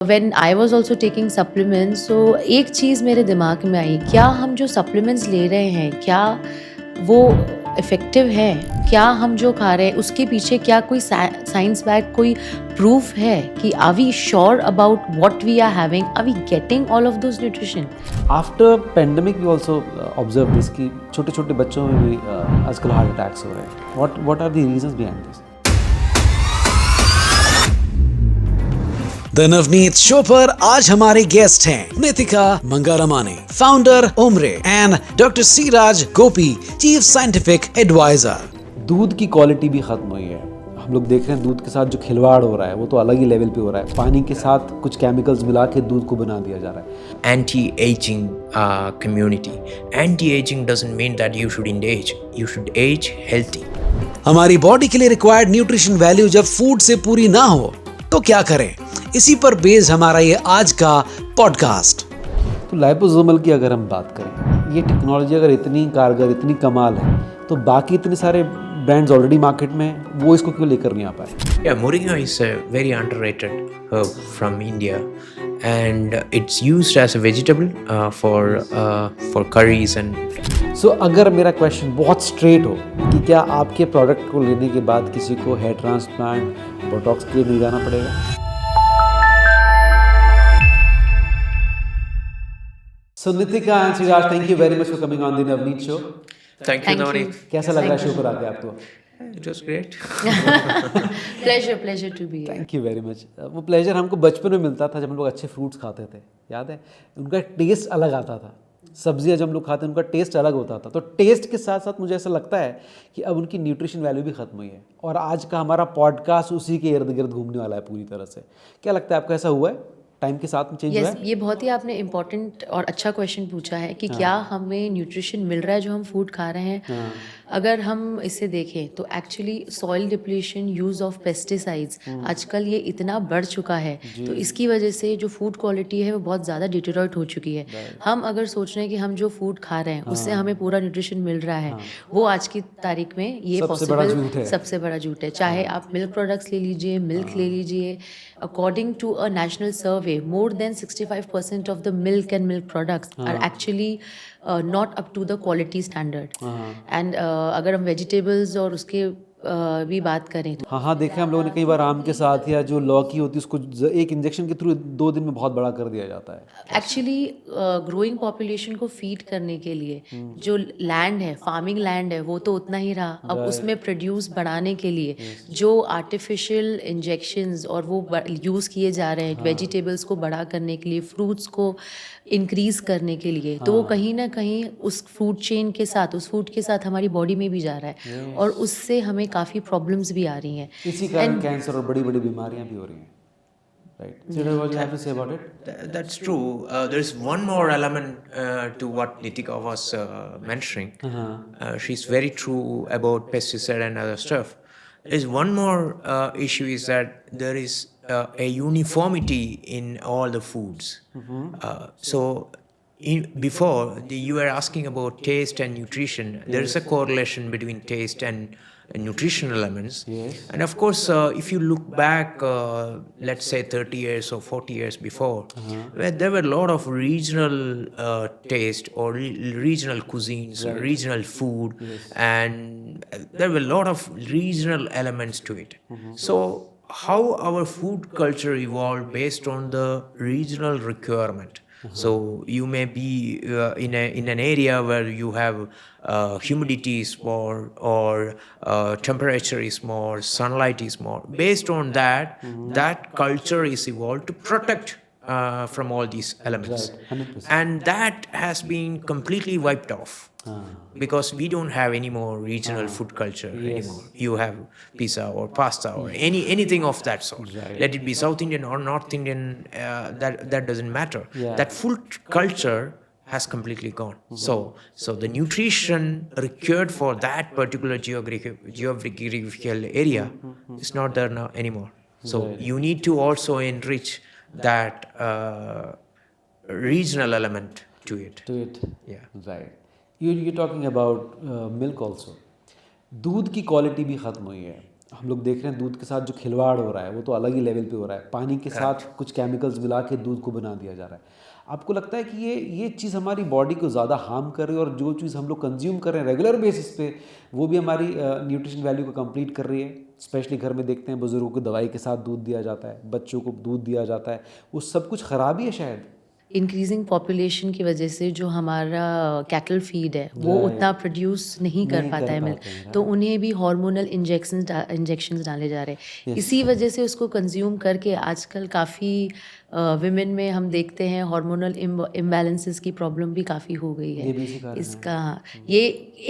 When I was also taking supplements, so एक चीज़ मेरे दिमाग में आई, क्या हम जो supplements ले रहे हैं, क्या वो इफ़ेक्टिव है? क्या हम जो खा रहे हैं, उसके पीछे क्या कोई साइंस बैक कोई प्रूफ है कि are we sure about what we are having? Are we getting all of those nutrition? After pandemic we also observe this कि छोटे छोटे बच्चों में भी आजकल हार्ट अटैक्स हो रहे हैं. What are the reasons behind this? The Navneet show पर आज हमारे गेस्ट हैं नितिका मंगारामाने, फाउंडर उम्रे and doctor Siraj Gopi, chief scientific advisor. दूध की क्वालिटी भी ख़त्म हुई है. हम लोग देख रहे हैं दूध के साथ जो खिलवाड़ हो रहा है वो तो अलग ही लेवल पे हो रहा है. पानी के साथ कुछ केमिकल्स मिला के दूध को बना दिया जा रहा है. Anti-aging community. Anti-aging doesn't mean that you shouldn't age. You should age healthy. हमारी बॉडी के लिए रिक्वायर्ड न्यूट्रिशन वैल्यू जब फूड से पूरी ना हो तो क्या करें? इसी पर बेस्ड हमारा ये आज का पॉडकास्ट. तो लाइपोसोमल की अगर हम बात करें, ये टेक्नोलॉजी अगर इतनी कारगर, इतनी कमाल है, तो बाकी इतने सारे ब्रांड्स ऑलरेडी मार्केट में हैं, वो इसको क्यों लेकर नहीं आ पाए? Yeah, moringa is a very underrated herb from India, and it's used as a vegetable for curries and. सो अगर मेरा क्वेश्चन बहुत स्ट्रेट हो कि क्या आपके प्रोडक्ट को लेने के बाद किसी को हेयर ट्रांसप्लांट, बोटॉक्स के लिए नहीं जाना पड़ेगा? So Nitika and Siraj, thank you very much for coming on the Navneet show. Thank you, Navneet. कैसा लग रहा है शो पर आके आपको? It was great. Pleasure to be here. Thank you very much. वो प्लेजर हमको बचपन में मिलता था जब हम लोग अच्छे फ्रूट्स खाते थे. याद है? उनका टेस्ट अलग आता था. सब्जियां जब हम लोग खाते हैं उनका टेस्ट अलग होता था. तो टेस्ट के साथ साथ मुझे ऐसा लगता है कि अब उनकी न्यूट्रिशन वैल्यू भी खत्म हुई है. और आज का हमारा पॉडकास्ट उसी के इर्द गिर्द घूमने वाला है पूरी तरह से. क्या लगता है आपको, ऐसा हुआ है? टाइम के साथ में चेंज हुआ है? ये बहुत ही आपने इम्पोर्टेंट और अच्छा क्वेश्चन पूछा है कि क्या हमें न्यूट्रिशन मिल रहा है जो हम फूड खा रहे हैं. अगर हम इसे देखें तो actually soil depletion, use of pesticides आजकल ये इतना बढ़ चुका है, तो इसकी वजह से जो फूड क्वालिटी है वो बहुत ज़्यादा डिटेरियोरेट हो चुकी है. हम अगर सोच रहे हैं कि हम जो फूड खा रहे हैं उससे हमें पूरा न्यूट्रिशन मिल रहा है, वो आज की तारीख में ये पॉसिबल सबसे बड़ा झूठ है. चाहे आप मिल्क प्रोडक्ट्स ले लीजिए, मिल्क ले लीजिए. According to a national survey, more than 65% of the milk and milk products are actually not up to the quality standard. And अगर हम vegetables और उसके भी बात करें तो हाँ, देखा हम लोगों ने कई बार आम के साथ, या जो लौकी होती है उसको एक इंजेक्शन के थ्रू 2 दिन में बहुत बड़ा कर दिया जाता है. एक्चुअली ग्रोइंग पॉपुलेशन को फीड करने के लिए जो लैंड है, फार्मिंग लैंड है, वो तो उतना ही रहा. अब उसमें प्रोड्यूस बढ़ाने के लिए जो आर्टिफिशियल इंजेक्शंस और वो यूज़ किए जा रहे हैं वेजिटेबल्स को बड़ा करने के लिए, फ्रूट्स को इंक्रीज करने के लिए, तो वो कहीं ना कहीं उस फूड चेन के साथ, उस फूड के साथ हमारी बॉडी में भी जा रहा है. और उससे हमें काफ़ी प्रॉब्लम्स भी आ रही हैं. इसी कारण कैंसर और बड़ी बड़ी बीमारियां भी हो rही हैं. Right. So what do you have to say about it? That's true. There's one more element to what Nitika was mentioning. She's very true about pesticide and other stuff. There's one more issue is that there is a uniformity in all the foods. So before you were asking about taste and nutrition. There is a correlation between taste and nutritional elements. Yes. And of course, if you look back, let's say 30 years or 40 years before, where there were a lot of regional taste or regional cuisines, regional food, and there were a lot of regional elements to it. So how our food culture evolved based on the regional requirement. So you may be in an area where you have humidity is more, or temperature is more, sunlight is more. Based on that, that culture is evolved to protect from all these elements. Right, 100%. And that has been completely wiped off. Because we don't have any more regional food culture anymore. You have pizza or pasta or anything of that sort. Right. Let it be South Indian or North Indian, that doesn't matter. Yeah. That food culture has completely gone. So the nutrition required for that particular geographical area is not there now anymore. So you need to also enrich that regional element to it. Yeah. Right. You're talking about milk also. दूध की quality भी ख़त्म हुई है. हम लोग देख रहे हैं दूध के साथ जो खिलवाड़ हो रहा है वो तो अलग ही लेवल पे हो रहा है, पानी के साथ कुछ केमिकल्स मिला के दूध को बना दिया जा रहा है। आपको लगता है कि ये चीज़ हमारी बॉडी को ज़्यादा हार्म कर रही है और जो चीज़ हम लोग कंज्यूम कर रहे हैं रेगुलर बेसिस पे वो भी हमारी न्यूट्रिशन वैल्यू को कंप्लीट कर रही है? स्पेशली घर में देखते हैं बुजुर्गों को दवाई के साथ दूध दिया जाता है, बच्चों को दूध दिया जाता है, वो सब कुछ ख़राब ही है शायद। इंक्रीजिंग पॉपुलेशन की वजह से जो हमारा कैटल फीड है वो उतना प्रोड्यूस नहीं कर पाता है मिल्क, तो उन्हें भी हार्मोनल इंजेक्शंस डाले जा रहे हैं। इसी वजह से उसको कंज्यूम करके आजकल काफ़ी विमेन में हम देखते हैं हार्मोनल इम्बैलेंसेस की प्रॉब्लम भी काफ़ी हो गई है। इसका ये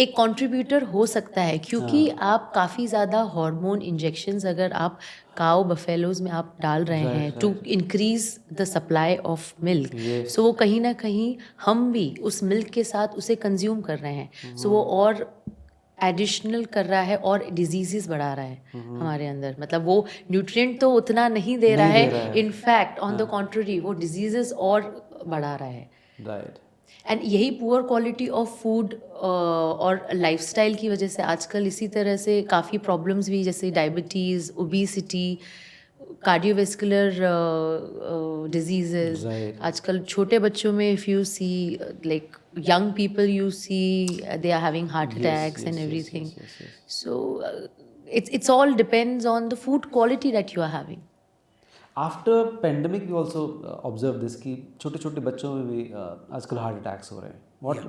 एक कंट्रीब्यूटर हो सकता है क्योंकि आप काफ़ी ज़्यादा हार्मोन इंजेक्शंस अगर आप काउ बफेलोज में आप डाल रहे हैं to increase the supply of milk, so वो कहीं ना कहीं हम भी उस मिल्क के साथ उसे कंज्यूम कर रहे हैं, सो वो और एडिशनल कर रहा है और डिजीजेस बढ़ा रहा है हमारे अंदर। मतलब वो न्यूट्रिएंट तो उतना नहीं दे रहा है, इनफैक्ट ऑन द कॉन्ट्ररी वो डिजीजेस और बढ़ा रहा है। राइट। एंड यही पुअर क्वालिटी ऑफ फूड और लाइफस्टाइल की वजह से आजकल इसी तरह से काफ़ी प्रॉब्लम्स भी, जैसे डायबिटीज़, ओबेसिटी, कार्डियोवेस्कुलर डिजीजेस। आजकल छोटे बच्चों में if you see like young people you see they are having heart attacks and everything. So it's all depends on the food quality that you are having. After pandemic we also observe this कि छोटे छोटे बच्चों में भी आजकल heart attacks हो रहे हैं.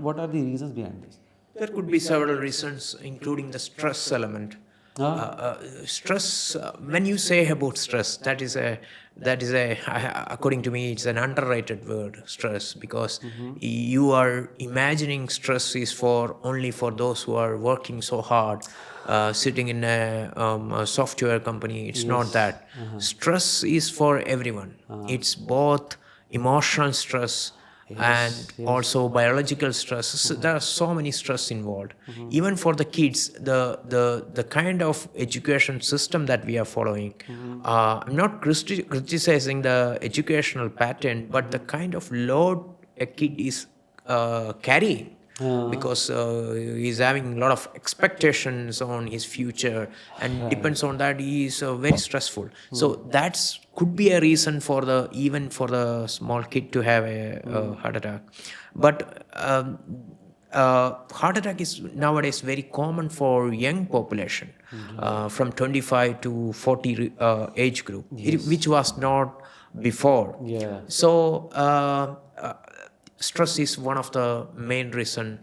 What are the reasons behind this? There could be several reasons, including the stress element. Stress. When you say about stress, that is a according to me, it's an underrated word, stress, because you are imagining stress is only for those who are working so hard, sitting in a software company. It's not that. Stress is for everyone. It's both emotional stress and also biological stress. There are so many stress involved. Even for the kids, the kind of education system that we are following, I'm not criticizing the educational pattern, but the kind of load a kid is carrying, because he's having a lot of expectations on his future, and depends on that he is very stressful. So that's could be a reason for even for the small kid to have a heart attack. But heart attack is nowadays very common for young population, from 25 to 40 age group, which was not before. So stress is one of the main reason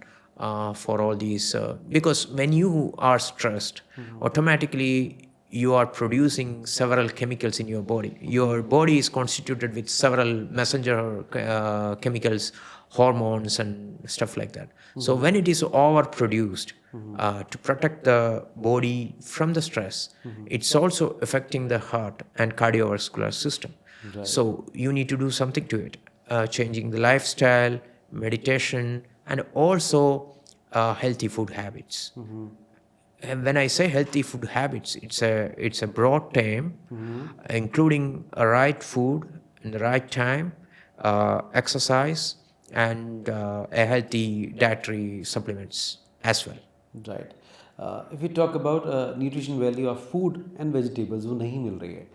for all these, because when you are stressed, automatically you are producing several chemicals in your body. Your body is constituted with several messenger chemicals, hormones and stuff like that. So when it is overproduced, to protect the body from the stress, it's also affecting the heart and cardiovascular system. So you need to do something to it. Changing the lifestyle, meditation, and also healthy food habits. And when I say healthy food habits, it's a broad term, including a right food in the right time, exercise, and a healthy dietary supplements as well. Right. If we talk about nutrition value of food and vegetables, वो नहीं मिल रही है.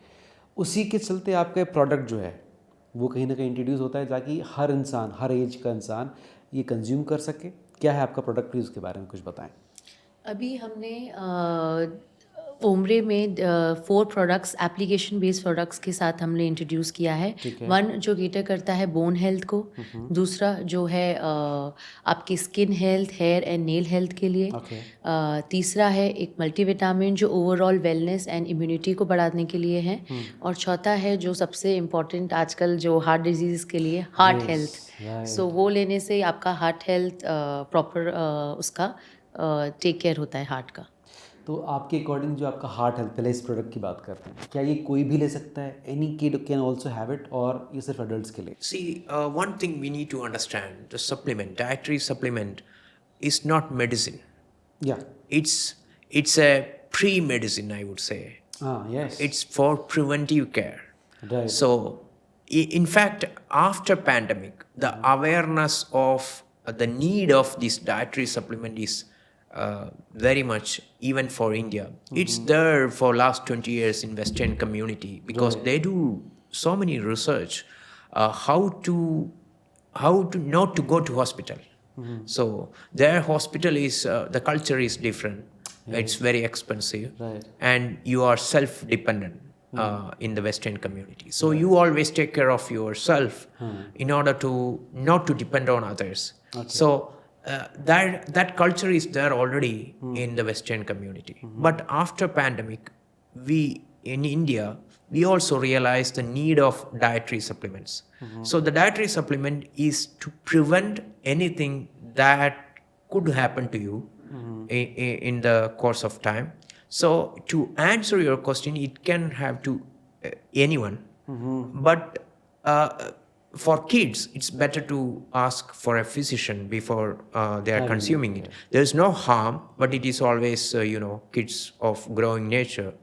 उसी के चलते आपका product जो है वो कहीं ना कहीं इंट्रोड्यूस होता है ताकि हर इंसान, हर एज का इंसान ये कंज्यूम कर सके. क्या है आपका प्रोडक्ट, प्लीज़ उसके बारे में कुछ बताएं. अभी हमने ओमरे में 4 प्रोडक्ट्स, एप्लीकेशन बेस्ड प्रोडक्ट्स के साथ हमने इंट्रोड्यूस किया है. वन जो केटर करता है बोन हेल्थ को, दूसरा जो है आपकी skin health, hair and nail health के लिए, तीसरा है एक मल्टीविटामिन जो ओवरऑल वेलनेस एंड इम्यूनिटी को बढ़ाने के लिए है, और चौथा है जो सबसे इम्पॉर्टेंट आजकल जो हार्ट डिजीज़ के लिए, हार्ट हेल्थ. सो वो लेने से आपका हार्ट हेल्थ प्रॉपर उसका टेक केयर होता है हार्ट का. तो आपके अकॉर्डिंग जो आपका हार्ट हेल्थ, पहले इस प्रोडक्ट की बात करते हैं, क्या ये कोई भी ले सकता है? Any kid can also have it, और ये सिर्फ एडल्ट्स के लिए? See, one thing we need to understand, the supplement, dietary supplement is not medicine. Yeah. It's a pre-medicine, I would say. Yes. It's for preventive care. Right. So, in fact, after pandemic, the awareness of the need of this dietary supplement is very much, even for India. It's there for last 20 years in Western community because they do so many research how to not to go to hospital. So their hospital is the culture is different. It's very expensive, and you are self-dependent in the Western community. So you always take care of yourself in order to not to depend on others. So that culture is there already in the Western community. But after pandemic, we in India we also realized the need of dietary supplements. So the dietary supplement is to prevent anything that could happen to you in the course of time. So to answer your question, it can have to anyone, but for kids, it's better to ask for a physician before they are consuming it. There's no harm, but it is always, kids of growing nature,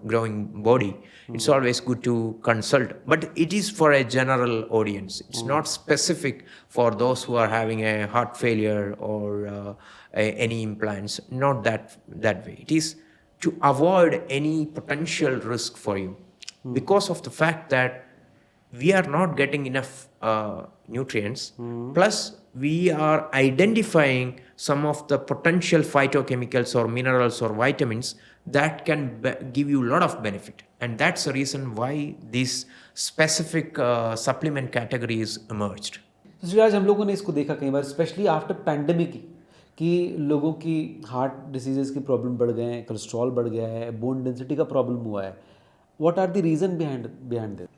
growing body. It's always good to consult. But it is for a general audience. It's not specific for those who are having a heart failure or any implants. Not that way. It is to avoid any potential risk for you because of the fact that we are not getting enough nutrients. Plus, we are identifying some of the potential phytochemicals or minerals or vitamins that can give you a lot of benefit. And that's the reason why these specific supplement categories emerged. तो सिराज, हम लोगों ने इसको देखा कई बार, specially after pandemic कि लोगों की हार्ट डिसीजेस की प्रॉब्लम बढ़ गए हैं, कोलेस्ट्रॉल बढ़ गया है, बोन डेंसिटी का प्रॉब्लम हुआ है. What are the reason behind this?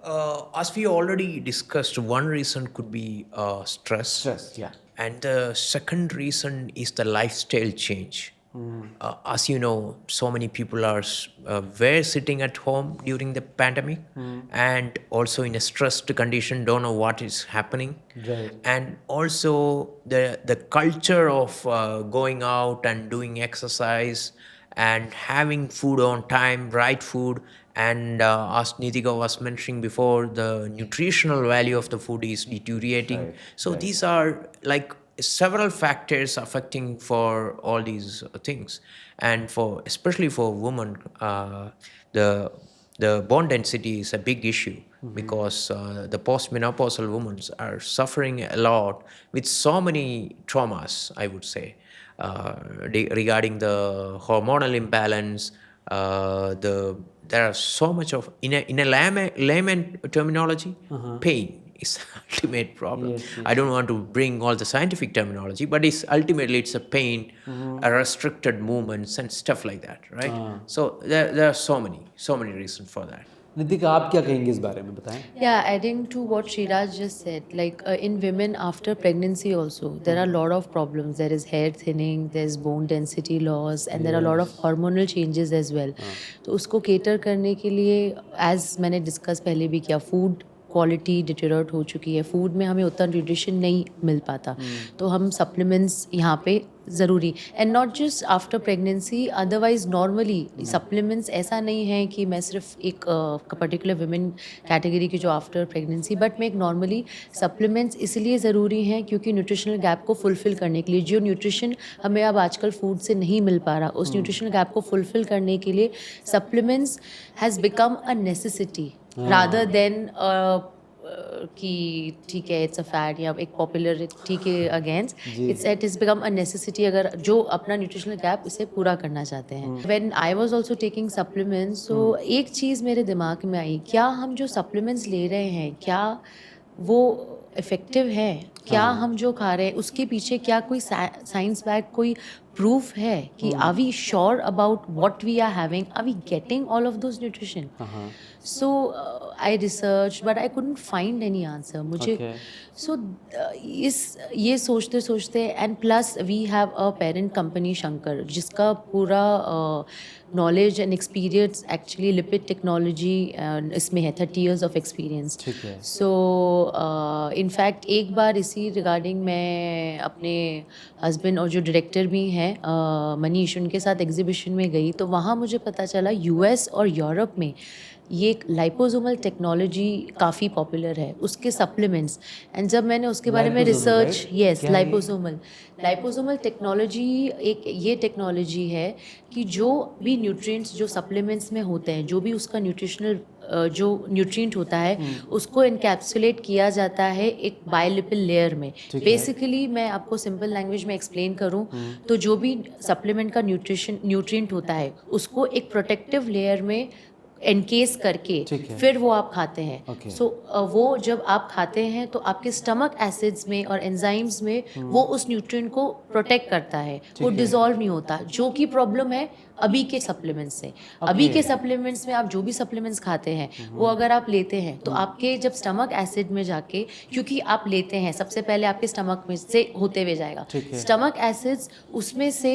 As we already discussed, one reason could be stress. Stress, yeah. And the second reason is the lifestyle change. As you know, so many people were sitting at home during the pandemic and also in a stressed condition, don't know what is happening. Right. And also the culture of going out and doing exercise and having food on time, right food. And as Nitika was mentioning before, the nutritional value of the food is deteriorating. Right, So these are like several factors affecting for all these things. And especially for women, the bone density is a big issue because the postmenopausal women are suffering a lot with so many traumas, I would say, regarding the hormonal imbalance. There are so much of in a layman terminology, pain is ultimate problem. Yes. I don't want to bring all the scientific terminology, but ultimately it's a pain, a restricted movements and stuff like that, right? So there are so many reasons for that. Nitika, आप क्या कहेंगे इस बारे में, बताएं. Yeah, adding to what Sriraj just said, like in women after pregnancy also, there are a lot of problems. There is hair thinning, there's bone density loss, and there are a lot of hormonal changes as well. तो उसको cater करने के लिए, as मैंने discuss पहले भी किया, food quality deteriorate हो चुकी है, फूड में हमें उतना न्यूट्रिशन नहीं मिल पाता, तो हम सप्लीमेंट्स यहाँ पे ज़रूरी. And not just after pregnancy, otherwise normally supplements ऐसा नहीं है कि मैं सिर्फ एक पर्टिकुलर वुमेन कैटेगरी की जो आफ्टर प्रेगनेंसी, बट मैं एक नॉर्मली सप्लीमेंट्स इसलिए ज़रूरी हैं क्योंकि न्यूट्रिशनल गैप को फुलफ़िल करने के लिए, जो न्यूट्रिशन हमें अब आजकल फूड से नहीं मिल पा रहा, उस न्यूट्रिशनल गैप को फुलफ़िल करने के लिए supplements has become a necessity rather than कि ठीक है इट्स अ फैड या एक पॉपुलर ठीक है against, it is become a necessity अगर जो अपना न्यूट्रिशनल गैप इसे पूरा करना चाहते हैं. When I was also taking supplements, so एक चीज़ मेरे दिमाग में आई, क्या हम जो सप्लीमेंट्स ले रहे हैं क्या वो इफ़ेक्टिव है, क्या हम जो खा रहे हैं उसके पीछे क्या कोई साइंस बैक कोई प्रूफ है कि are we sure about what we are having, are we getting all of those nutrition. So I research but I couldn't find any answer. मुझे सो ये सोचते सोचते, and plus we have a parent company Shankar जिसका पूरा knowledge and experience actually lipid technology इसमें है, 30 years of experience. So in fact एक बार इसी रिगार्डिंग मैं अपने हस्बैंड और जो डायरेक्टर भी हैं मनीष, उनके साथ एग्जीबिशन में गई, तो वहाँ मुझे पता चला US और यूरोप में ये लाइपोसोमल टेक्नोलॉजी काफ़ी पॉपुलर है, उसके सप्लीमेंट्स। एंड जब मैंने उसके बारे में Liposomal, रिसर्च, right? यस, क्या है ये? लाइपोसोमल टेक्नोलॉजी एक ये टेक्नोलॉजी है कि जो भी न्यूट्रिएंट्स जो सप्लीमेंट्स में होते हैं, जो भी उसका न्यूट्रिशनल जो न्यूट्रिएंट होता है, उसको इनकैप्सुलेट किया जाता है एक बायोलिपिड लेयर में। ठीक है। बेसिकली मैं आपको सिंपल लैंग्वेज में एक्सप्लेन करूं तो जो भी सप्लीमेंट का न्यूट्रिएंट होता है, उसको एक प्रोटेक्टिव लेयर में एनकेस करके ठीक है। फिर वो आप खाते हैं। Okay. सो वो जब आप खाते हैं तो आपके स्टमक एसिड्स में और एंजाइम्स में वो उस न्यूट्रिएंट को प्रोटेक्ट करता है, वो है। डिसॉल्व नहीं होता, जो कि प्रॉब्लम है अभी के सप्लीमेंट्स से। अभी के सप्लीमेंट्स में आप जो भी सप्लीमेंट्स खाते हैं वो अगर आप लेते हैं तो आपके जब स्टमक एसिड में जाके, क्योंकि आप लेते हैं सबसे पहले आपके स्टमक में से होते हुए जाएगा, ठीक है। स्टमक एसिड्स उसमें से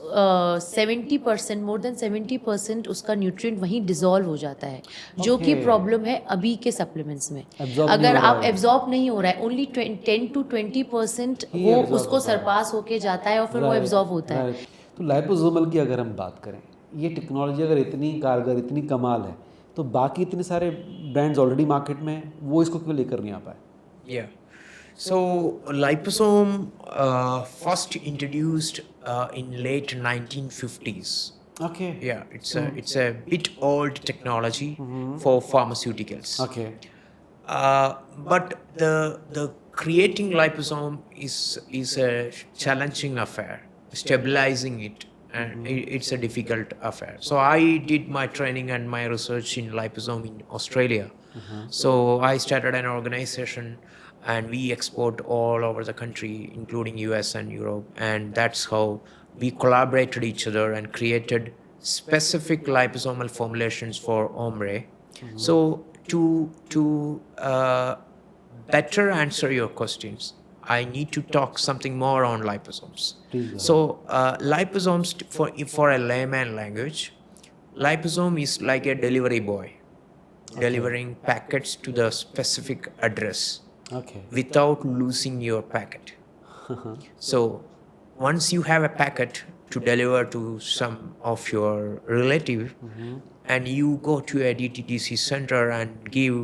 70%, मोर देन 70% उसका न्यूट्रिएंट वहीं डिसॉल्व हो जाता है, जो कि Okay. प्रॉब्लम है अभी के सप्लीमेंट्स में। Absorb नहीं अगर हो रहा आप है। एब्जॉर्ब नहीं हो रहा है, ओनली 10 to 20% ही वो absorb उसको होता है। सरपास होके जाता है और फिर वो एब्जॉर्ब होता है। Right. तो लाइपोसोमल की अगर हम बात करें, ये टेक्नोलॉजी अगर इतनी कारगर, इतनी कमाल है, तो बाकी इतने सारे ब्रांड्स ऑलरेडी मार्केट में हैं, वो इसको क्यों लेकर नहीं आ पाए? Yeah. So liposome first introduced in late 1950s. Okay Yeah, it's a bit old technology for pharmaceuticals. Okay But the creating liposome is a challenging affair. Stabilizing it, and it's a difficult affair. So I did my training and my research in liposome in Australia. So I started an organization, and we export all over the country, including US and Europe. And that's how we collaborated each other and created specific liposomal formulations for ombre. So to better answer your questions, I need to talk something more on liposomes. Please go. So liposomes, for a layman language, liposome is like a delivery boy, delivering packets to the specific address okay without losing your packet. So once you have a packet to deliver to some of your relative, and you go to a DTDC center and give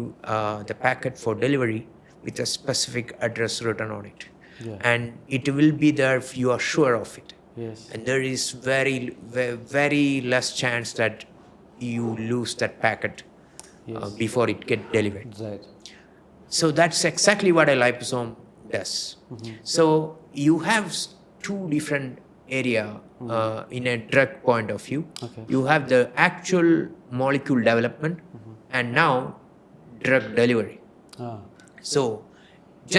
the packet for delivery with a specific address written on it, Yeah. and it will be there if you are sure of it. Yes And there is very less chance that you lose that packet Yes. before it get delivered. Right So that's exactly what a liposome does. So you have two different area in a drug point of view. Okay. You have the actual molecule development and now drug delivery. हाँ So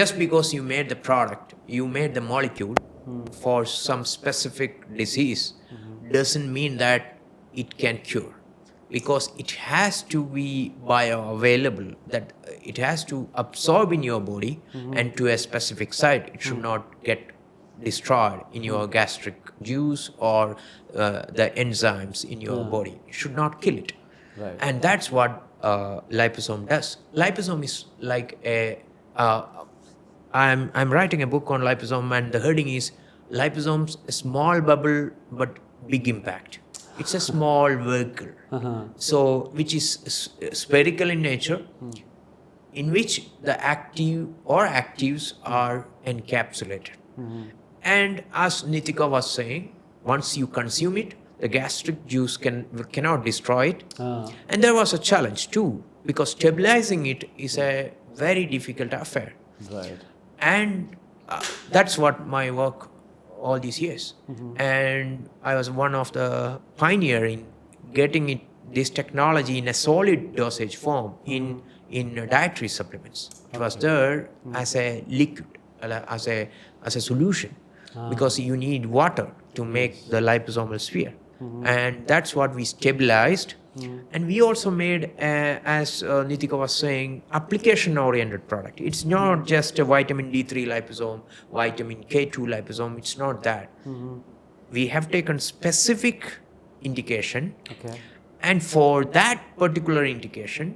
just because you made the product, you made the molecule for some specific disease doesn't mean that it can cure, because it has to be bioavailable, that it has to absorb in your body and to a specific site. It should not get destroyed in your gastric juice or the enzymes in your body. It should not kill it. Right. And that's what liposome does. Liposome is like I'm writing a book on liposome, and the heading is liposomes, a small bubble but big impact. It's a small vehicle, so which is spherical in nature, in which the active or actives are encapsulated. And as Nitika was saying, once you consume it, the gastric juice cannot destroy it. हाँ And there was a challenge too, because stabilizing it is a very difficult affair. Right And that's what my work all these years. And I was one of the pioneer in getting this technology in a solid dosage form in dietary supplements. It was there as a liquid, as a solution, because you need water to make the liposomal sphere. And that's what we stabilized. And we also made, as Nitika was saying, application-oriented product. It's not just a vitamin D3 liposome, vitamin K2 liposome. It's not that. We have taken specific indication, okay and for that particular indication,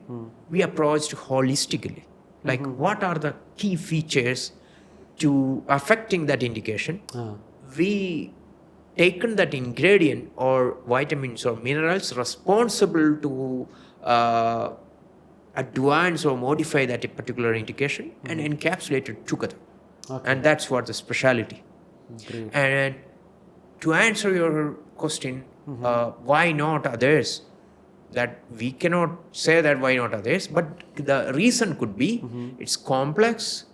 we approached holistically. Like, what are the key features to affecting that indication? हाँ We taken that ingredient or vitamins or minerals responsible to uh, advance or modify that particular indication and encapsulate it together. And that's what the specialty. Great. And to answer your question, why not others? That we cannot say that why not others, but the reason could be it's complex.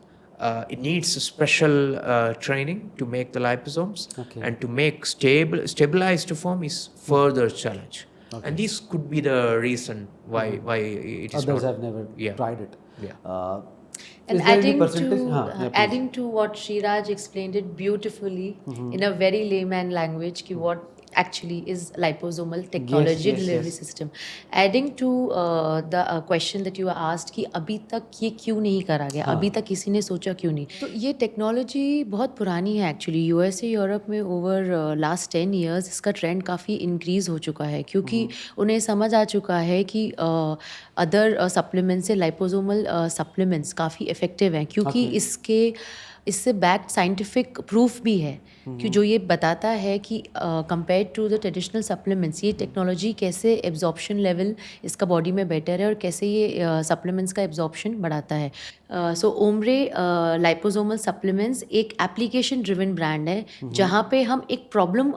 It needs a special training to make the liposomes, Okay. and to make stabilized form is further challenge. And this could be the reason why it is Others not. have never Yeah. tried it. Yeah. And is there any adding percentage? to हाँ, yeah, please. adding to what Sriraj explained it beautifully in a very layman language, ki what actually is liposomal technology yes, delivery yes. system. Adding to the question that you were asked कि अभी तक ये क्यों नहीं करा गया, अभी तक किसी ने सोचा क्यों नहीं, तो ये टेक्नोलॉजी बहुत पुरानी है एक्चुअली. यूएसए यूरोप में ओवर लास्ट 10 years इसका ट्रेंड काफ़ी इंक्रीज हो चुका है, क्योंकि उन्हें समझ आ चुका है कि अदर सप्लीमेंट से लाइपोसोमल सप्लीमेंट्स काफ़ी इफ़ेक्टिव हैं, क्योंकि इससे बैक साइंटिफिक प्रूफ भी है कि जो ये बताता है कि compare to the traditional supplements ये टेक्नोलॉजी कैसे एब्जॉर्प्शन लेवल इसका बॉडी में बेटर है और कैसे ये सप्लीमेंट्स का एब्जॉर्प्शन बढ़ाता है. सो ओम्रे लाइपोसोमल सप्लीमेंट्स एक एप्लीकेशन ड्रिवन ब्रांड है जहाँ पे हम एक प्रॉब्लम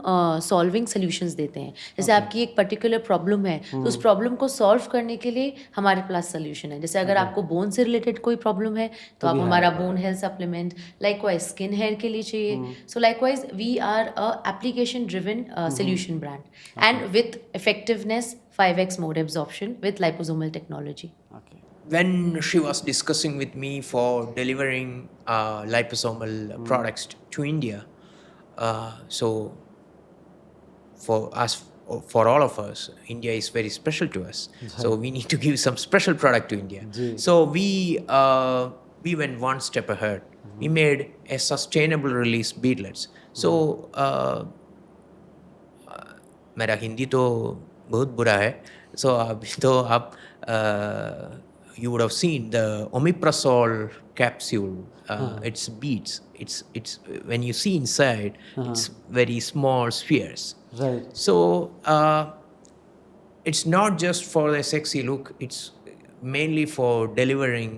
सॉल्विंग सोल्यूशंस देते हैं. जैसे आपकी एक पर्टिकुलर प्रॉब्लम है तो उस प्रॉब्लम को सॉल्व करने के लिए हमारे पास सोल्यूशन है. जैसे अगर आपको बोन से रिलेटेड कोई प्रॉब्लम है तो आप हमारा bone health supplement, likewise skin hair के लिए चाहिए. So likewise we are a application driven solution brand and with effectiveness 5x more absorption with liposomal technology. Okay. When she was discussing with me for delivering liposomal products to India, so for us, for all of us, India is very special to us. So we need to give some special product to India. So we went one step ahead. We made a sustainable release beadlets. So मेरा हिंदी तो बहुत बुरा है. So अभी तो आप you would have seen the omeprazole capsule. It's beads. It's when you see inside, it's very small spheres. Right. So it's not just for the sexy look. It's mainly for delivering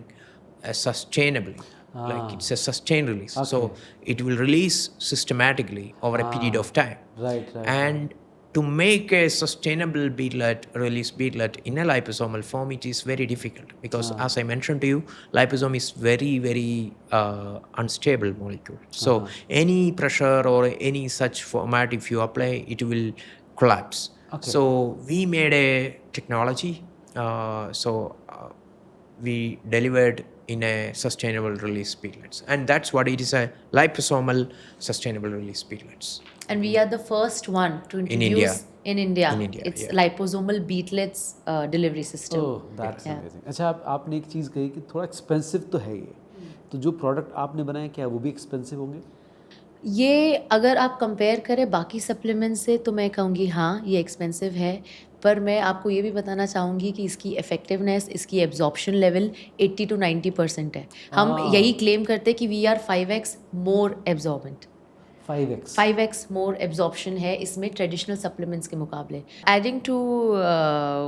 sustainably. Like it's a sustained release. So it will release systematically over a period of time. Right. And to make a sustainable beadlet, release beadlet in a liposomal form, it is very difficult because, as I mentioned to you, liposome is very, very unstable molecule. So any pressure or any such format, if you apply, it will collapse. Okay. So we made a technology. We delivered in a sustainable release beadlets, and that's what it is, a liposomal sustainable release beadlets. And we are the first one to introduce India. in India. In India, It's yeah. liposomal beadlets delivery system. Oh, that's Yeah. amazing. अच्छा, आपने एक चीज़ कही कि थोड़ा expensive तो है ये, तो जो प्रोडक्ट आपने बनाए क्या वो भी एक्सपेंसिव होंगे? ये अगर आप कंपेयर करें बाकी सप्लीमेंट से तो मैं कहूँगी हाँ ये एक्सपेंसिव है, पर मैं आपको ये भी बताना चाहूँगी कि इसकी इफेक्टिवनेस, इसकी एब्जॉर्प्शन लेवल 80 to 90% है. हम यही क्लेम करते हैं कि we are 5x more absorbent. 5x more absorption है इसमें ट्रेडिशनल सप्लीमेंट्स के मुकाबले. Adding to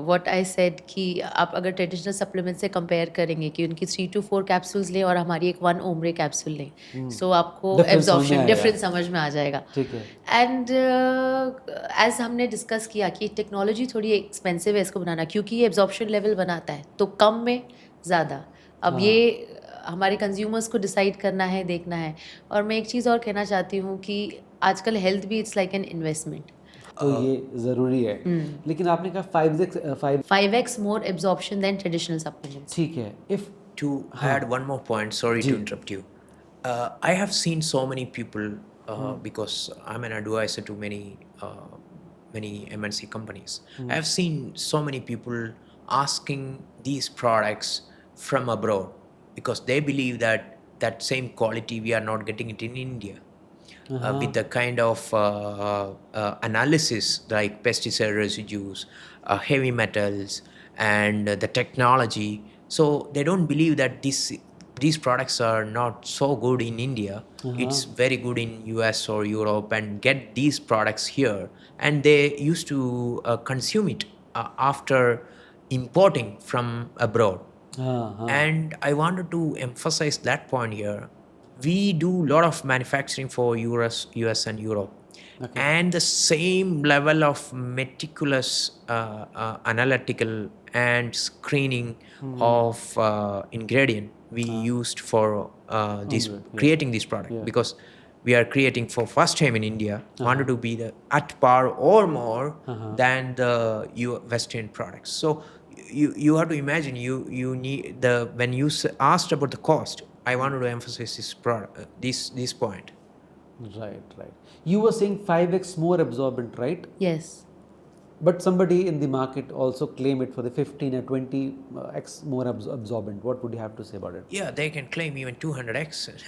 what I said कि आप अगर ट्रेडिशनल सप्लीमेंट से कंपेयर करेंगे कि उनकी 3 to 4 कैप्सूल्स लें और हमारी एक 1 ओम्रे कैप्सूल लें, सो आपको Difference एब्जॉर्प्शन समझ में डिफरेंस समझ में आ जाएगा. ठीक है. एंड एज हमने डिस्कस किया कि टेक्नोलॉजी थोड़ी एक्सपेंसिव है इसको बनाना, क्योंकि ये एब्जॉर्प्शन लेवल बनाता है तो कम में ज़्यादा. अब ये हमारे कंज्यूमर्स को डिसाइड करना है, देखना है. और मैं एक चीज़ और कहना चाहती हूँ कि आजकल हेल्थ भी इट्स लाइक एन इन्वेस्टमेंट. तो ये ज़रूरी है. लेकिन आपने कहा 5x more absorption then traditional supplements. ठीक है. If To add one more point, sorry to interrupt you. I have seen so many people because I'm an advisor to many MNC companies. I have seen so many people asking these products from abroad because they believe that same quality we are not getting it in India. With the kind of analysis like pesticide residues, heavy metals, and the technology. So they don't believe that these products are not so good in India. It's very good in US or Europe, and get these products here. And they used to consume it after importing from abroad. हाँ And I wanted to emphasize that point here. We do a lot of manufacturing for US and Europe. And the same level of meticulous analytical and screening of ingredient we used for this creating this product, because we are creating for first time in India, wanted to be the at par or more than the Western products. So you have to imagine, you need the when you asked about the cost, I wanted to emphasize this product, this point. right. You were saying 5x more absorbent, right? Yes. But somebody in the market also claim it for the 15 or 20x more absorbent. What would you have to say about it? Yeah, they can claim even 200x.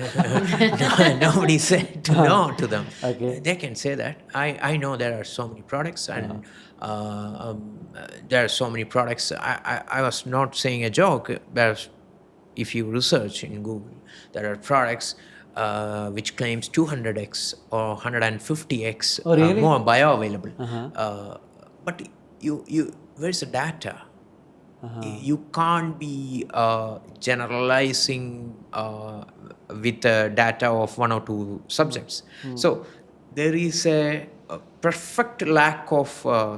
Nobody said no to them. Okay. They can say that. I know there are so many products, and there are so many products. I was not saying a joke. But if you research in Google, there are products which claims 200x or 150x Oh, really? more bioavailable. But you where's the data? You can't be generalizing with data of one or two subjects. So there is a perfect lack of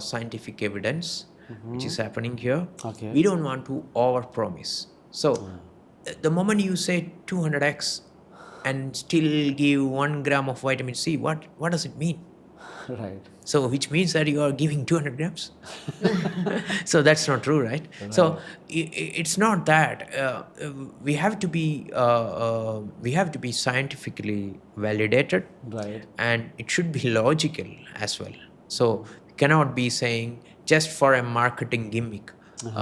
scientific evidence which is happening here. Okay. We don't want to overpromise. So the moment you say 200x and still give 1 gram of vitamin C, what does it mean? Right. So which means that you are giving 200 grams. So that's not true, right? So it's not that. We have to be scientifically validated, Right. and it should be logical as well. So we cannot be saying just for a marketing gimmick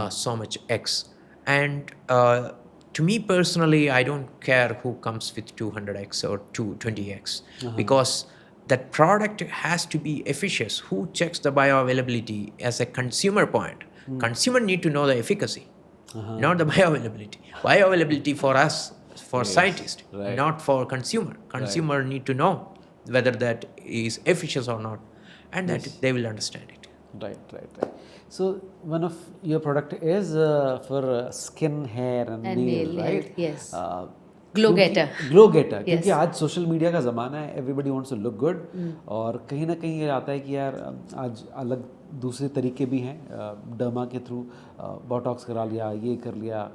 so much X. And to me personally, I don't care who comes with 200x or 220x, because that product has to be efficacious. Who checks the bioavailability as a consumer point? Consumer need to know the efficacy, not the bioavailability. Bioavailability for us, for scientists, right. not for consumer. Consumer need to know whether that is efficacious or not, and that they will understand it. Right. So one of your product is for skin, hair and nail, nail right? health, yes. Glow getter. क्योंकि आज social media का ज़माना है, everybody wants to look good, और कहीं ना कहीं ये आता है कि यार आज अलग दूसरे तरीके भी हैं, डर्मा के थ्रू बोटॉक्स करा लिया, ये कर लिया,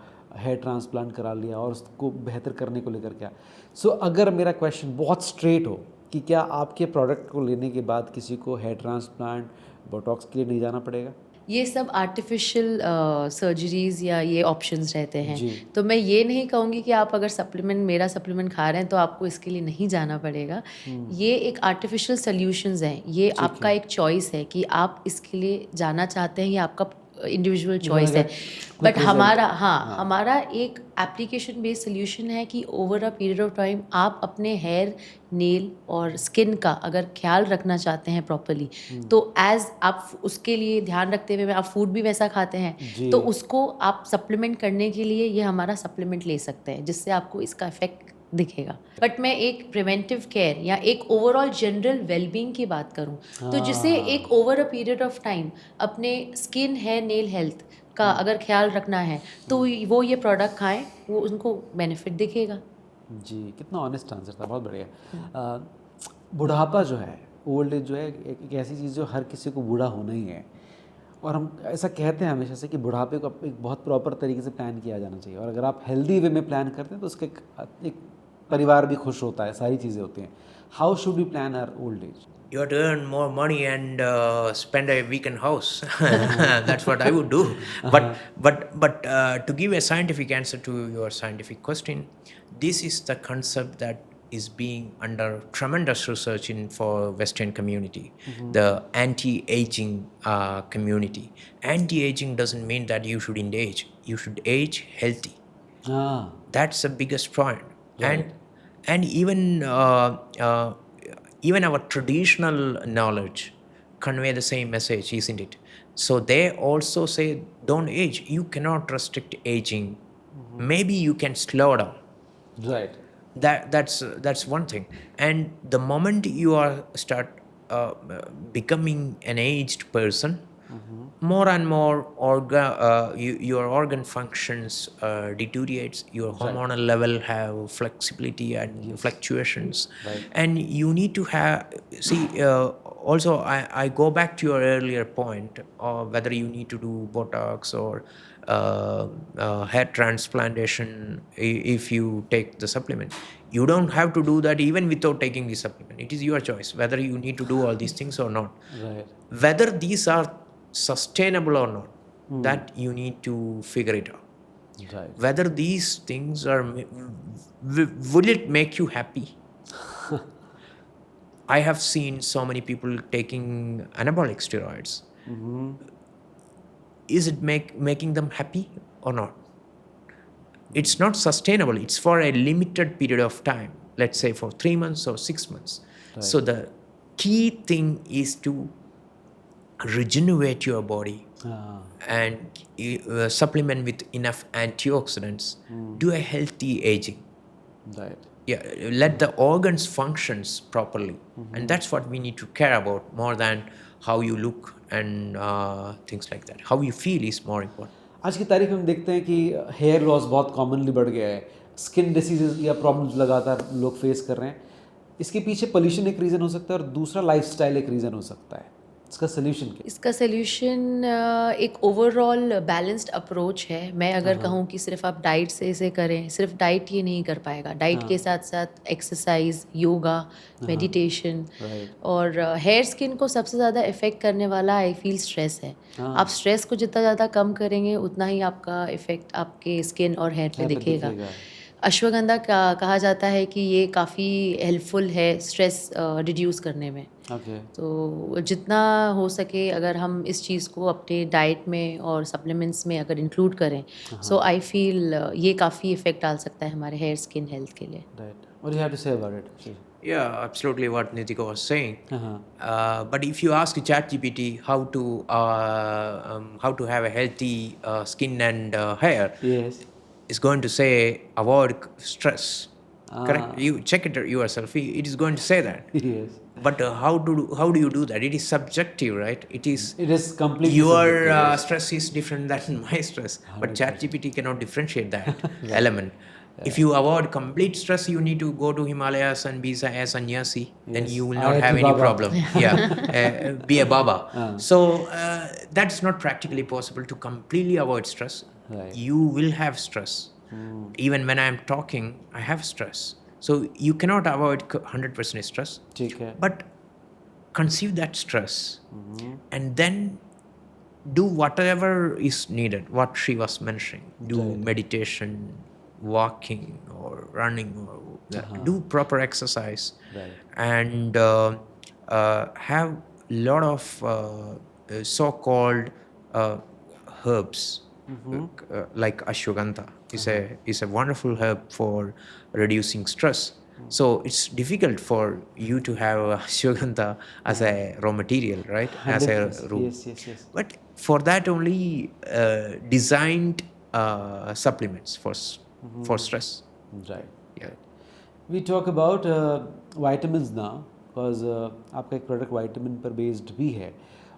हेयर ट्रांसप्लांट करा लिया, और उसको बेहतर करने को लेकर क्या. सो अगर मेरा क्वेश्चन बहुत स्ट्रेट हो कि क्या आपके प्रोडक्ट को लेने के बाद किसी को हेयर ट्रांसप्लांट, बोटॉक्स के लिए नहीं जाना पड़ेगा? ये सब आर्टिफिशियल सर्जरीज या ये ऑप्शंस रहते हैं. तो मैं ये नहीं कहूँगी कि आप अगर मेरा सप्लीमेंट खा रहे हैं तो आपको इसके लिए नहीं जाना पड़ेगा. ये एक आर्टिफिशियल सॉल्यूशंस हैं. ये आपका एक चॉइस है कि आप इसके लिए जाना चाहते हैं, या आपका इंडिविजुअल चॉइस है. बट हमारा एक एप्लीकेशन बेस्ड सोल्यूशन है कि over a period of time आप अपने हेयर, नेल और स्किन का अगर ख्याल रखना चाहते हैं प्रॉपरली, तो एज आप उसके लिए ध्यान रखते हुए आप फूड भी वैसा खाते हैं, तो उसको आप सप्लीमेंट करने के लिए ये हमारा सप्लीमेंट ले सकते हैं, जिससे आपको इसका इफेक्ट दिखेगा. बट मैं एक प्रिवेंटिव केयर या एक ओवरऑल जनरल वेलबींग की बात करूं, तो जिसे एक over a period of time अपने स्किन, हेयर, नेल हेल्थ का अगर ख्याल रखना है, तो वो ये प्रोडक्ट खाएं, वो उनको बेनिफिट दिखेगा. जी, कितना ऑनेस्ट आंसर था, बहुत बढ़िया. बुढ़ापा जो है, ओल्ड एज जो है, एक ऐसी चीज़ जो हर किसी को बूढ़ा होना ही है, और हम ऐसा कहते हैं हमेशा से कि बुढ़ापे को एक बहुत प्रॉपर तरीके से प्लान किया जाना चाहिए, और अगर आप हेल्दी वे में प्लान करते हैं तो उसके एक परिवार भी खुश होता है, सारी चीज़ें होती हैं. How should we plan our old age? You have to earn more money and spend a weekend house. That's what I would do. But to give a scientific answer to your scientific question, this is the concept that is being under tremendous research for Western community, the anti-aging community. Anti-aging doesn't mean that you shouldn't age. You should age healthy. That's the biggest point. Right. And even our traditional knowledge convey the same message, isn't it? So they also say, don't age. You cannot restrict aging. Maybe you can slow down. Right. That's one thing. And the moment you start becoming an aged person, more and more your organ functions deteriorates, your hormonal level have flexibility and fluctuations, and you need to have also I go back to your earlier point of whether you need to do Botox or hair transplantation if you take the supplement. You don't have to do that even without taking the supplement. It is your choice whether you need to do all these things or not. Right. Whether these are sustainable or not, that you need to figure it out. Right. Whether these things are, will it make you happy? I have seen so many people taking anabolic steroids. Is it making them happy or not? It's not sustainable. It's for a limited period of time, let's say for 3 months or 6 months. So the key thing is to regenerate your body and supplement with enough antioxidants. Do a healthy aging. Right. Yeah, let the organs functions properly, and that's what we need to care about more than how you look and things like that. How you feel is more important. आज की तारीख में हम देखते हैं कि hair loss बहुत commonly बढ़ गया है, स्किन डिसीजेज या प्रॉब्लम्स लगातार लोग फेस कर रहे हैं. इसके पीछे पोल्यूशन एक रीज़न हो सकता है और दूसरा लाइफस्टाइल एक रीज़न हो सकता है. इसका सोल्यूशन क्या? इसका सोल्यूशन एक ओवरऑल बैलेंस्ड अप्रोच है. मैं अगर कहूँ कि सिर्फ आप डाइट से इसे करें, सिर्फ डाइट ये नहीं कर पाएगा. डाइट के साथ साथ एक्सरसाइज, योगा, मेडिटेशन और हेयर स्किन को सबसे ज़्यादा इफ़ेक्ट करने वाला आई फील स्ट्रेस है. आप स्ट्रेस को जितना ज़्यादा कम करेंगे उतना ही आपका इफ़ेक्ट आपके स्किन और हेयर पे दिखेगा. अश्वगंधा कहा जाता है कि ये काफ़ी हेल्पफुल है स्ट्रेस रिड्यूस करने में. तो जितना हो सके अगर हम इस चीज़ को अपने डाइट में और सप्लीमेंट्स में अगर इंक्लूड करें, सो आई फील ये काफ़ी इफ़ेक्ट डाल सकता है हमारे हेयर स्किन हेल्थ के लिए. What do you have to say about it? Yeah, absolutely what Nitika was saying. But if you ask ChatGPT how to have a healthy skin and hair, Yes. it's going to say avoid stress. Correct? You check it yourself. It is going to say that. Yes. But how do you do that? It is subjective, right? It is completely your subjective. stress is different than my stress. But ChatGPT cannot differentiate that element. If you avoid complete stress, you need to go to Himalayas and be a sannyasi. Then you will not have any problem. Be a Baba. So that's not practically possible to completely avoid stress. Right. You will have stress. Even when I am talking, I have stress. So you cannot avoid 100% stress. ठीक है. But conceive that stress and then do whatever is needed, what she was mentioning. Do meditation, walking or running, or do proper exercise, and have a lot of so-called herbs. Like ashwagandha is a wonderful herb for reducing stress. So it's difficult for you to have ashwagandha as a raw material, right? As a root. Yes. But for that only designed supplements for stress. Right. Yeah. We talk about vitamins now because आपका एक product vitamin पर based भी है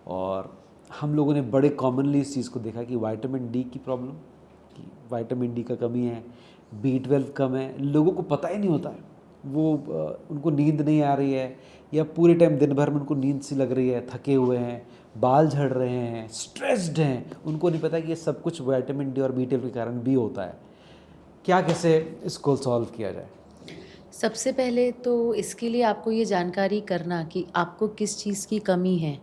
और हम लोगों ने बड़े कॉमनली इस चीज़ को देखा कि विटामिन डी की प्रॉब्लम, कि विटामिन डी का कमी है, B12 कम है, लोगों को पता ही नहीं होता है. वो उनको नींद नहीं आ रही है या पूरे टाइम दिन भर में उनको नींद सी लग रही है, थके हुए हैं, बाल झड़ रहे हैं, स्ट्रेस्ड हैं. उनको नहीं पता कि ये सब कुछ विटामिन डी और B12 के कारण भी होता है. क्या कैसे इसको सॉल्व किया जाए? सबसे पहले तो इसके लिए आपको ये जानकारी करना कि आपको किस चीज़ की कमी है,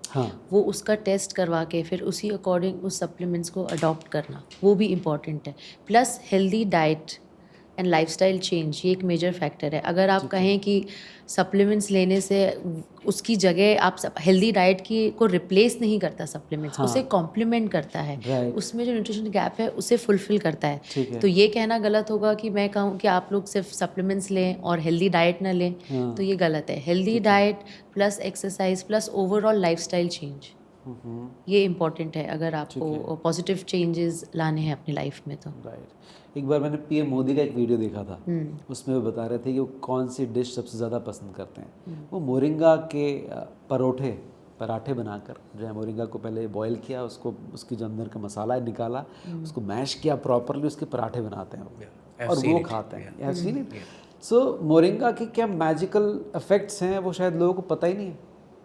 वो उसका टेस्ट करवा के फिर उसी अकॉर्डिंग उस सप्लीमेंट्स को अडॉप्ट करना, वो भी इम्पॉर्टेंट है. Plus healthy diet and lifestyle change, ये एक मेजर फैक्टर है. अगर आप कहें कि सप्लीमेंट्स लेने से उसकी जगह आप हेल्दी डाइट की को रिप्लेस नहीं करता सप्लीमेंट्स, उसे कॉम्प्लीमेंट करता है. उसमें जो न्यूट्रिशन गैप है उसे फुलफिल करता है. तो ये कहना गलत होगा कि मैं कहूँ कि आप लोग सिर्फ सप्लीमेंट्स लें और हेल्दी डाइट ना लें, तो ये गलत है. Healthy diet plus exercise plus overall lifestyle change, ये इम्पॉर्टेंट है अगर आपको पॉजिटिव चेंजेस लाने हैं अपनी लाइफ में. तो एक बार मैंने पीएम मोदी का एक वीडियो देखा था, उसमें वो बता रहे थे कि वो कौन सी डिश सबसे ज़्यादा पसंद करते हैं. वो मोरिंगा के पराठे बनाकर जो है मोरिंगा को पहले बॉईल किया, उसको उसकी जो अंदर का मसाला है निकाला, उसको मैश किया प्रॉपरली, उसके पराठे बनाते हैं I've और seen वो it. खाते हैं। I've seen it. So moringa के क्या मैजिकल इफेक्ट्स हैं वो शायद लोगों को पता ही नहीं है।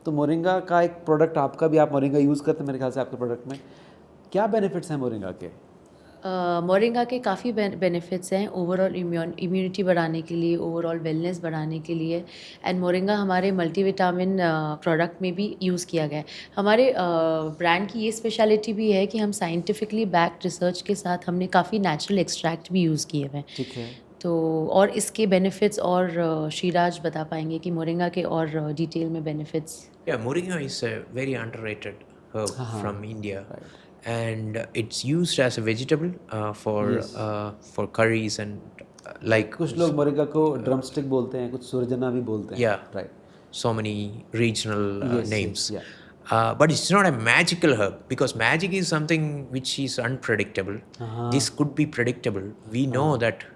तो मोरिंगा का एक प्रोडक्ट आपका भी, आप मोरिंगा यूज़ करते हैं मेरे ख्याल से आपके प्रोडक्ट में, क्या बेनिफिट्स हैं मोरिंगा के? मोरिंगा के काफ़ी बेनिफिट्स हैं ओवरऑल इम्यूनिटी बढ़ाने के लिए, ओवरऑल वेलनेस बढ़ाने के लिए। एंड मोरिंगा हमारे मल्टीविटामिन प्रोडक्ट में भी यूज़ किया गया है। हमारे ब्रांड की ये स्पेशलिटी भी है कि हम साइंटिफिकली बैक्ड रिसर्च के साथ हमने काफ़ी नेचुरल एक्सट्रैक्ट भी यूज़ किए हुए हैं। ठीक है। तो और इसके बेनिफिट्स और श्रीराज बता पाएंगे कि मोरिंगा के और डिटेल में benefits. Yeah, moringa is a very underrated herb from India, and it's used as a vegetable for curries and like कुछ लोग मोरिंगा को ड्रमस्टिक बोलते हैं, कुछ सुरजना भी बोलते हैं। Yeah. Right. so many regional Yes, names. yes, yeah. But it's not a magical herb, because magic is something which is unpredictable. This could be predictable. We know that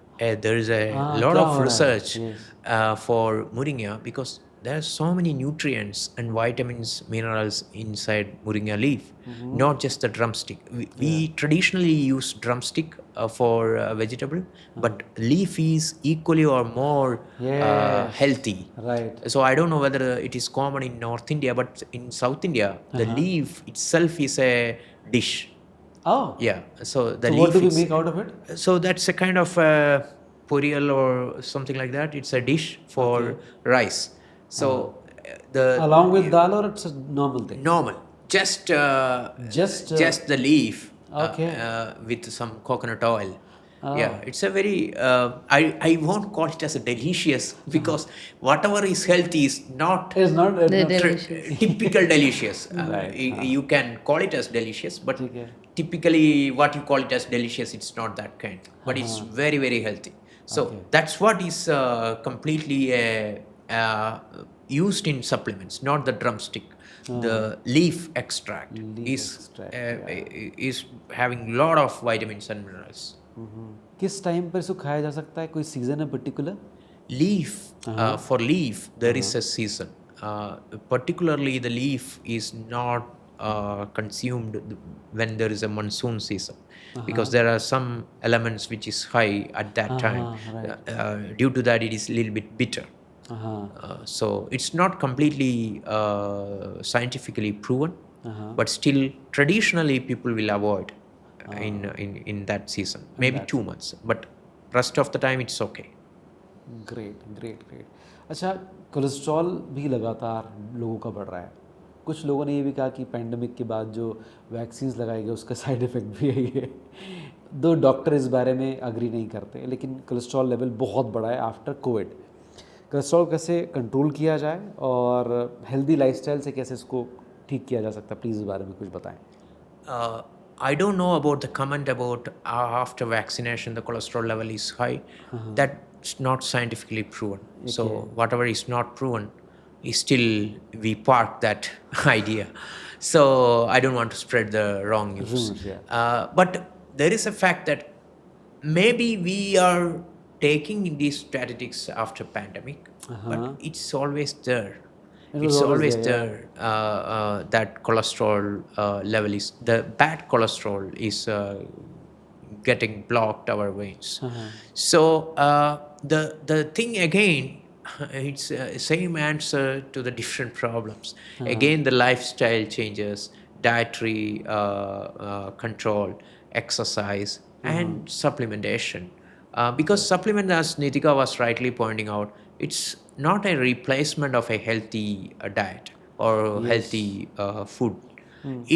there is a lot क्या of हो रहा है? research Yes. for moringa, because there are so many nutrients and vitamins, minerals inside moringa leaf, not just the drumstick. We traditionally use drumstick for vegetable, but leaf is equally or more Yes. healthy. Right. So I don't know whether it is common in North India, but in South India, the leaf itself is a dish. Oh. Yeah. So the So leaf. what do we is- make out of it? So that's a kind of porial or something like that. It's a dish for rice. So the Along with dal, or it's a normal thing? normal, just Just, the leaf. Okay. With some coconut oil. Yeah, it's a very. I won't call it as a delicious, because whatever is healthy is not It's not. delicious. typical delicious. Right. You can call it as delicious, but ठीक है। typically what you call it as delicious, it's not that kind. But it's very, very healthy. So that's what is completely used in supplements, not the drumstick. The leaf extract is having lot of vitamins and minerals. किस time पर इसको खाया जा सकता है? कोई season है particular? Leaf, for leaf, there is a season. Particularly, the leaf is not consumed when there is a monsoon season, because there are some elements which is high at that time. Due to that, it is a little bit bitter. So it's not completely scientifically proven, but still traditionally people will avoid in that season, maybe 2 months, but rest of the time it's okay. Great great great. अच्छा, cholesterol भी लगातार लोगों का बढ़ रहा है। कुछ लोगों ने ये भी कहा कि पैंडमिक के बाद जो वैक्सीन्स लगाए गए उसका साइड इफ़ेक्ट भी यही है। दो डॉक्टर इस बारे में अग्री नहीं करते, लेकिन कोलेस्ट्रॉल लेवल बहुत बढ़ा है आफ्टर कोविड। कोलेस्ट्रॉल कैसे कंट्रोल किया जाए और हेल्दी लाइफस्टाइल से कैसे इसको ठीक किया जा सकता है, प्लीज़ इस बारे में कुछ बताएं। I don't know about the comment about after vaccination the cholesterol level is high. That's not scientifically proven. So whatever is not proven is still, we park that idea. So I don't want to spread the wrong news. Rumors, But there is a fact that maybe we are taking these strategies after pandemic, but it's always there. It's always there. That cholesterol level is, the bad cholesterol is getting blocked our veins. So the thing again, it's same answer to the different problems. Again, the lifestyle changes, dietary control, exercise, and supplementation. Because supplement, as Nitika was rightly pointing out, it's not a replacement of a healthy diet or healthy food.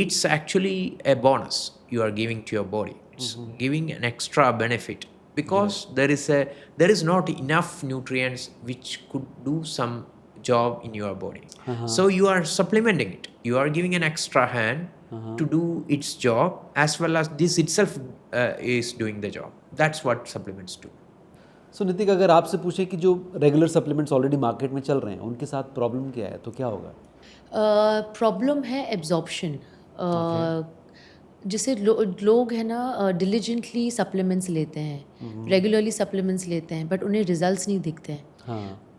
It's actually a bonus you are giving to your body. It's giving an extra benefit, because there is not enough nutrients which could do some job in your body. So you are supplementing it. You are giving an extra hand to do its job, as well as this itself is doing the job. That's what supplements do. सो नितिक, अगर आपसे पूछे कि जो regular supplements already market में चल रहे हैं उनके साथ प्रॉब्लम क्या है, तो क्या होगा? प्रॉब्लम है एब्जॉर्प्शन। जैसे लोग है ना डिलीजेंटली सप्लीमेंट्स लेते हैं, रेगुलरली सप्लीमेंट्स लेते हैं, बट उन्हें रिजल्ट्स नहीं दिखते हैं।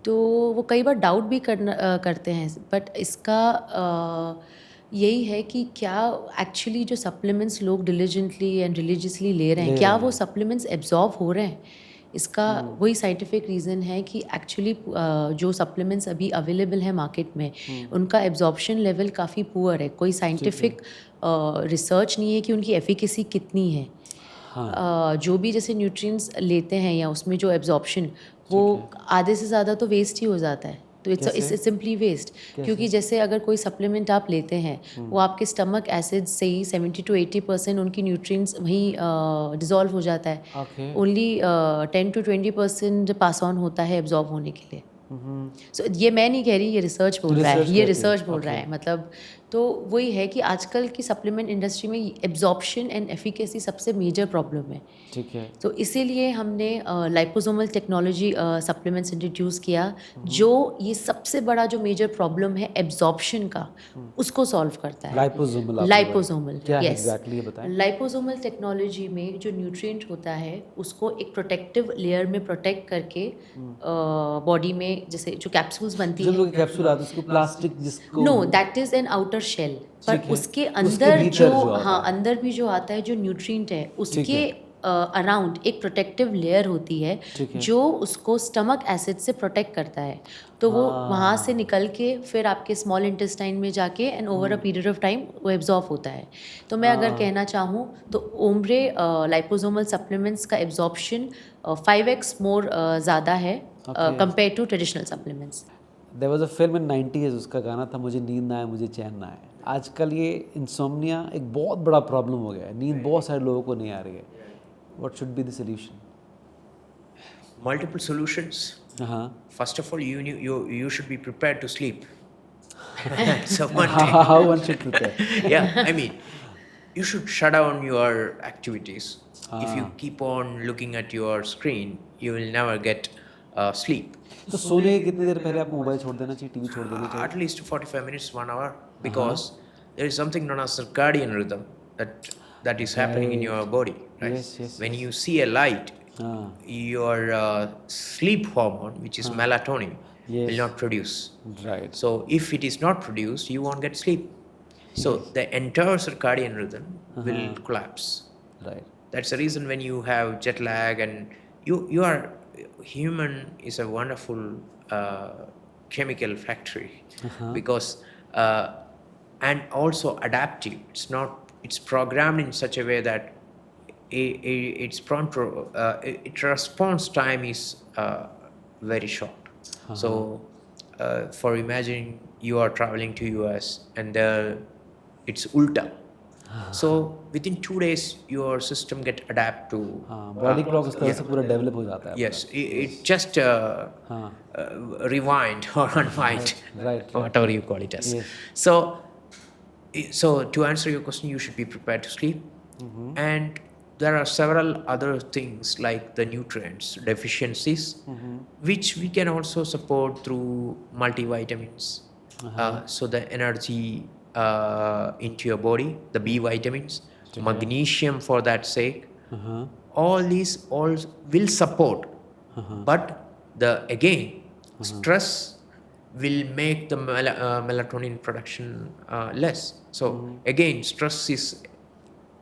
तो वो कई बार डाउट भी करते हैं, बट इसका यही है कि क्या एक्चुअली जो सप्लीमेंट्स लोग डिलीजेंटली एंड रिलीजियसली ले रहे हैं, क्या वो सप्लीमेंट्स एब्जॉर्ब हो रहे हैं? इसका वही साइंटिफिक रीज़न है कि एक्चुअली जो सप्लीमेंट्स अभी अवेलेबल हैं मार्केट में, उनका एब्जॉर्प्शन लेवल काफ़ी पुअर है। कोई साइंटिफिक रिसर्च नहीं है कि उनकी एफिकेसी कितनी है। जो भी जैसे न्यूट्रिएंट्स लेते हैं या उसमें जो एब्जॉर्प्शन, वो आधे से ज़्यादा तो वेस्ट ही हो जाता है। तो इट्स सिंपली वेस्ट, क्योंकि जैसे अगर कोई सप्लीमेंट आप लेते हैं, वो आपके स्टमक एसिड से ही 70 to 80% उनकी न्यूट्रिएंट्स वहीं डिज़ोल्व हो जाता है। ओनली 10 to 20% पास ऑन होता है एब्जॉर्ब होने के लिए। सो ये मैं नहीं कह रही, ये रिसर्च बोल रहा है, ये रिसर्च बोल रहा है। मतलब तो वही है कि आजकल की सप्लीमेंट इंडस्ट्री में एब्जॉर्प्शन एंड एफिकेसी सबसे मेजर प्रॉब्लम है। ठीक है। तो इसीलिए हमने लाइपोसोमल टेक्नोलॉजी सप्लीमेंट्स इंट्रोड्यूस किया, जो ये सबसे बड़ा जो मेजर प्रॉब्लम है एब्जॉर्प्शन का, उसको सॉल्व करता है। लाइपोसोमल क्या है यस, एग्जैक्टली, ये बताएं। लाइपोसोमल टेक्नोलॉजी में जो न्यूट्रिएंट होता है, उसको एक प्रोटेक्टिव लेयर में प्रोटेक्ट करके बॉडी में, जैसे जो कैप्सूल्स बनती जो है, लोग कैप्सूल आते हैं उसको प्लास्टिक जिसको know that is an outer shell, पर ठीक है। उसके उसके अंदर भीतर जो जो आता हाँ है। अंदर भी जो आता है, जो न्यूट्रिएंट है, ठीक उसके है। अराउंड एक प्रोटेक्टिव लेयर होती है, ठीक है। जो उसको स्टमक एसिड से प्रोटेक्ट करता है। तो वो वहाँ से निकल के फिर आपके स्मॉल इंटेस्टाइन में जाके and over a period of time वो एब्जॉर्ब होता है। तो मैं अगर कहना चाहूँ तो ओम्ब्रे लाइपोसोमल सप्लीमेंट्स का एब्जॉर्प्शन 5x मोर ज़्यादा है compare to traditional supplements. There was a film in 90s, उसका गाना था मुझे नींद ना आए मुझे चैन ना आए। आजकल ये इंसोम्निया एक बहुत बड़ा प्रॉब्लम हो गया है, नींद बहुत सारे लोगों को नहीं आ रही है। What should be the solution? Multiple solutions. हाँ। First of all, you should be prepared to sleep. So one thing. How one should prepare? Yeah, I mean, you should shut down your activities. If you keep on looking at your screen, you will never get sleep. तो सोने के कितनी देर पहले आपको mobile छोड़ देना चाहिए, TV छोड़ देना चाहिए? At least 45 minutes, 1 hour, because there is something known as circadian rhythm that is happening in your body. Right? Yes. When you see a light, your sleep hormone, which is melatonin, will not produce. Right. So if it is not produced, you won't get sleep. So the entire circadian rhythm will collapse. Right. That's the reason when you have jet lag and you are human is a wonderful chemical factory because and also adaptive. It's programmed in such a way that its prompt its response time is very short. So for imagining you are traveling to US and it's ulta. So within 2 days your system get adapt to body clock उस तरह से पूरा develop हो जाता है। yes, it just rewind or unwind, Right. whatever you call it as. Yes. So to answer your question, you should be prepared to sleep. And there are several other things like the nutrients deficiencies, which we can also support through multivitamins. So the energy into your body, the B vitamins, magnesium for that sake, all these all will support. But stress will make the melatonin production less. So again, stress is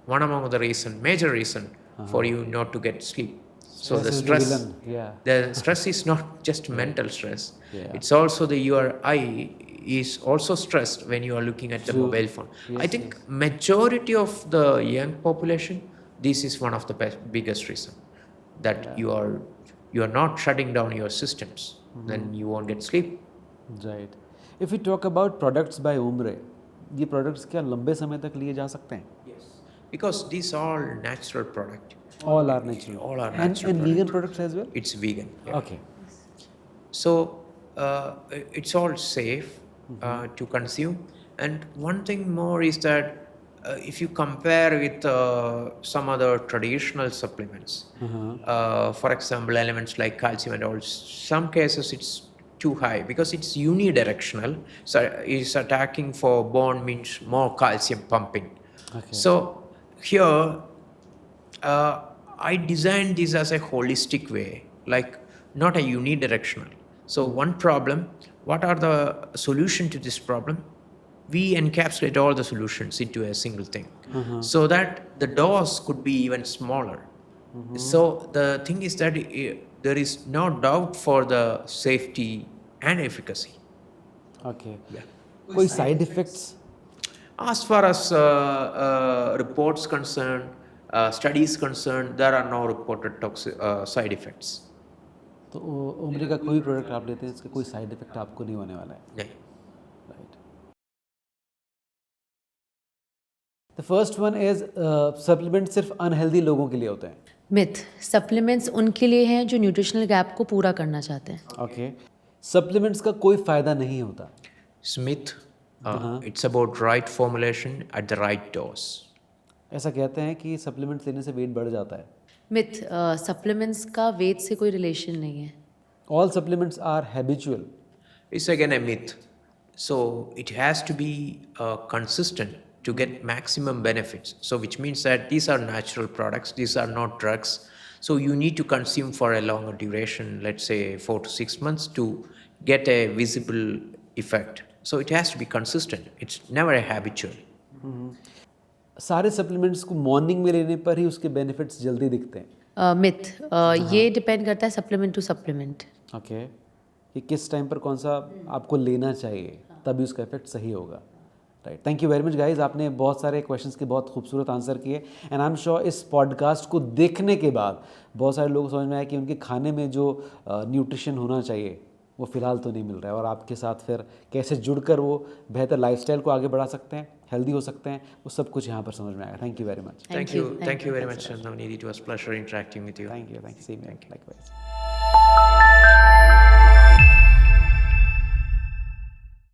one among the major reason for you not to get sleep. So the is the stress, villain. Yeah. the stress is not just mental stress. Yeah. It's also your eye is also stressed when you are looking at the mobile phone. I think majority of the young population, this is one of the biggest reason that you are not shutting down your systems. Then you won't get sleep. Right. If we talk about products by Ombre, ये products क्या लंबे समय तक लिए जा सकते हैं? Because these are natural product. All are natural. All are And natural. vegan products as well? It's vegan. Yeah. Okay. So it's all safe to consume. And one thing more is that if you compare with some other traditional supplements, for example, elements like calcium and all, some cases it's too high because it's unidirectional. So it's attacking for bone means more calcium pumping. Okay. So here I designed this as a holistic way, like not a unidirectional. So one problem, what are the solution to this problem? We encapsulate all the solutions into a single thing, so that the dose could be even smaller. So the thing is that there is no doubt for the safety and efficacy. Okay कोई side effects? As far as reports concerned, studies concerned, there are no reported side effects. तो उम्र का कोई product आप लेते हैं इसका कोई साइड इफेक्ट आपको नहीं होने वाला है, नहीं. Right? The first one is supplement सिर्फ अनहेल्दी लोगों के लिए होते हैं. मिथ, सप्लीमेंट्स उनके लिए हैं जो न्यूट्रिशनल गैप को पूरा करना चाहते हैं. ओके सप्लीमेंट्स का कोई फ़ायदा नहीं होता. Smith, it's about right formulation at the right dose. ऐसा कहते हैं कि सप्लीमेंट्स लेने से वेट बढ़ जाता है. मिथ, सप्लीमेंट्स का वेट से कोई रिलेशन नहीं है. All supplements are habitual. It's again a myth. So it has to be consistent to get maximum benefits. So which means that these are natural products, these are not drugs. So you need to consume for a longer duration, let's say 4 to 6 months, to get a visible effect. So it has to be consistent. It's never a habitual. सारे supplements को morning में लेने पर ही उसके benefits जल्दी दिखते हैं. Myth, ये डिपेंड करता है सप्लीमेंट टू सप्लीमेंट. ओके कि किस टाइम पर कौन सा आपको लेना चाहिए तभी उसका इफेक्ट सही होगा. Right. Thank you very much guys. आपने बहुत सारे क्वेश्चंस के बहुत खूबसूरत आंसर किए एंड आई एम श्योर इस पॉडकास्ट को देखने के बाद बहुत सारे लोग समझ में आया कि उनके खाने में जो न्यूट्रिशन होना चाहिए वो फ़िलहाल तो नहीं मिल रहा है, और आपके साथ फिर कैसे जुड़कर वो बेहतर लाइफस्टाइल को आगे बढ़ा सकते हैं, हेल्दी हो सकते हैं, वो सब कुछ यहाँ पर समझ में आएगा. Thank you very much. Thank you very much, Navneet. It was a pleasure interacting with you. Thank you. Same likewise.